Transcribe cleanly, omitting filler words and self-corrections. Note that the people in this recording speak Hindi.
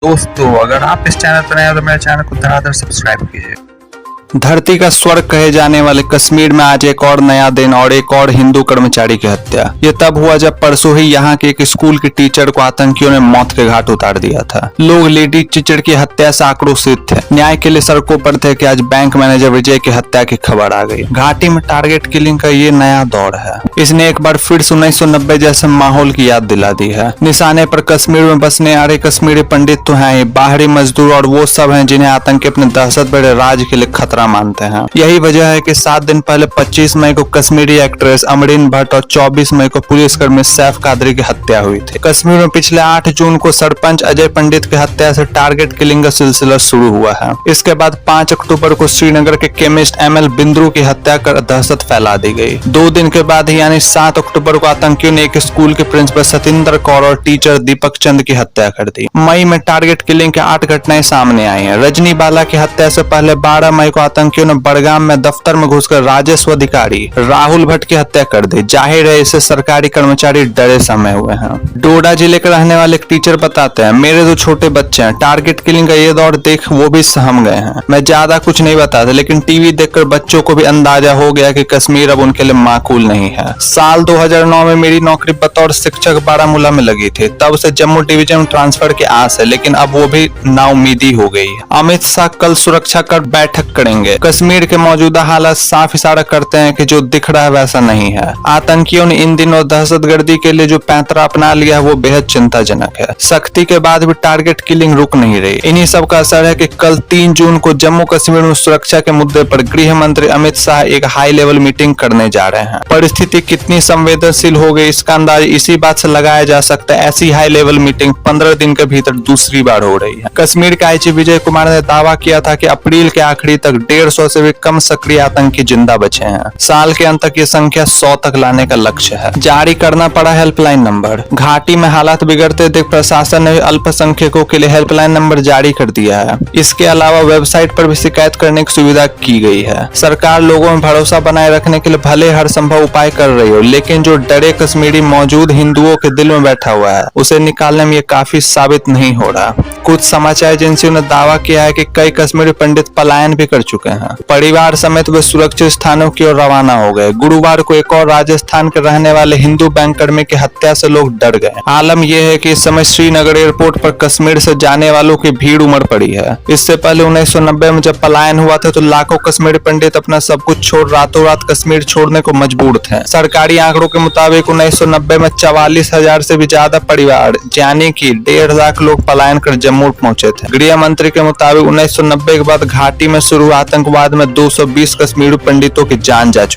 दोस्तों अगर आप इस चैनल पर नए हो तो मेरे चैनल को धड़ाधड़ सब्सक्राइब कीजिए। धरती का स्वर्ग कहे जाने वाले कश्मीर में आज एक और नया दिन और एक और हिंदू कर्मचारी की हत्या। ये तब हुआ जब परसों ही यहाँ के एक स्कूल के टीचर को आतंकियों ने मौत के घाट उतार दिया था। लोग लेडी टीचर की हत्या से आक्रोशित थे। न्याय के लिए सड़कों पर थे कि आज बैंक मैनेजर विजय की हत्या की खबर आ गई। घाटी में टारगेट किलिंग का ये नया दौर है। इसने एक बार फिर से 1990 जैसे माहौल की याद दिला दी है। निशाने पर कश्मीर में बसने आ रहे कश्मीरी पंडित तो हैं ही, बाहरी मजदूर और वो सब हैं जिन्हें आतंकी अपने दहशत भरे राज के लिए खतरा मानते हैं। यही वजह है कि 7 दिन पहले 25 मई को कश्मीरी एक्ट्रेस अमरीन भट्ट और 24 मई को पुलिसकर्मी सैफ कादरी की हत्या हुई थी। कश्मीर में पिछले 8 जून को सरपंच अजय पंडित की हत्या से टारगेट किलिंग का सिलसिला शुरू हुआ है। इसके बाद 5 अक्टूबर को श्रीनगर के केमिस्ट ML बिंद्रू की हत्या कर दहशत फैला दी गई। 2 दिन के बाद ही यानी 7 अक्टूबर को आतंकियों ने एक स्कूल के प्रिंसिपल सतिंदर कौर और टीचर दीपक चंद की हत्या कर दी। मई में टारगेट किलिंग की 8 घटनाएं सामने आई हैं। रजनी बाला की हत्या से पहले 12 मई को आतंकियों ने बड़गाम में दफ्तर में घुसकर राजस्व अधिकारी राहुल भट्ट की हत्या कर दी। जाहिर है इससे सरकारी कर्मचारी डरे समय हुए हैं। डोडा जिले के रहने वाले एक टीचर बताते हैं, मेरे 2 छोटे बच्चे हैं। टारगेट किलिंग का ये दौर देख वो भी सहम गए हैं। मैं ज्यादा कुछ नहीं बताता, लेकिन टीवी देखकर बच्चों को भी अंदाजा हो गया कि कश्मीर अब उनके लिए माकूल नहीं है। साल 2009 में मेरी नौकरी बतौर शिक्षक बारामूला में लगी थी। तब से जम्मू डिवीजन में ट्रांसफर की आस है, लेकिन अब वो भी नाउमीदी हो गई है। अमित शाह कल सुरक्षा कर बैठक करेंगे। कश्मीर के मौजूदा हालात साफ इशारा करते हैं कि जो दिख रहा है वैसा नहीं है। आतंकियों ने इन दिनों दहशतगर्दी के लिए जो पैंतरा अपना लिया है वो बेहद चिंताजनक है। सख्ती के बाद भी टारगेट किलिंग रुक नहीं रही। इन्हीं सब का असर है कि कल 3 जून को जम्मू कश्मीर में सुरक्षा के मुद्दे पर गृह मंत्री अमित शाह एक हाई लेवल मीटिंग करने जा रहे हैं। परिस्थिति कितनी संवेदनशील हो गई इसका अंदाज इसी बात से लगाया जा सकता है। ऐसी हाई लेवल मीटिंग 15 दिन के भीतर दूसरी बार हो रही है। कश्मीर के IG विजय कुमार ने दावा किया था कि अप्रैल के आखिरी तक 150 से भी कम सक्रिय आतंकी जिंदा बचे हैं। साल के अंत तक ये संख्या 100 तक लाने का लक्ष्य है। जारी करना पड़ा हेल्पलाइन नंबर। घाटी में हालात बिगड़ते देख प्रशासन ने अल्पसंख्यकों के लिए हेल्पलाइन नंबर जारी कर दिया है। इसके अलावा वेबसाइट पर भी शिकायत करने की सुविधा की गई है। सरकार लोगों में भरोसा बनाए रखने के लिए भले हर संभव उपाय कर रही हो, लेकिन जो डरे कश्मीरी मौजूद हिंदुओं के दिल में बैठा हुआ है उसे निकालने में ये काफी साबित नहीं हो रहा। कुछ समाचार एजेंसियों ने दावा किया है कि कई कश्मीरी पंडित पलायन भी कर चुके हैं। परिवार समेत वे सुरक्षित स्थानों की ओर रवाना हो गए। गुरुवार को एक और राजस्थान के रहने वाले हिंदू बैंक कर्मी की हत्या से लोग डर गए। आलम यह है कि इस समय श्रीनगर एयरपोर्ट पर कश्मीर से जाने वालों की भीड़ उमड़ पड़ी है। इससे पहले 1990 में जब पलायन हुआ था तो लाखों कश्मीरी पंडित अपना सब कुछ छोड़ रातों रात कश्मीर छोड़ने को मजबूर थे। सरकारी आंकड़ों के मुताबिक 1990 में 44,000 से भी ज्यादा परिवार यानी कि 1.5 लाख लोग पलायन कर जम्मू पहुंचे थे। गृह मंत्री के मुताबिक 1990 के बाद घाटी में शुरू आतंकवाद में 220 कश्मीरी पंडितों की जान जा चुकी।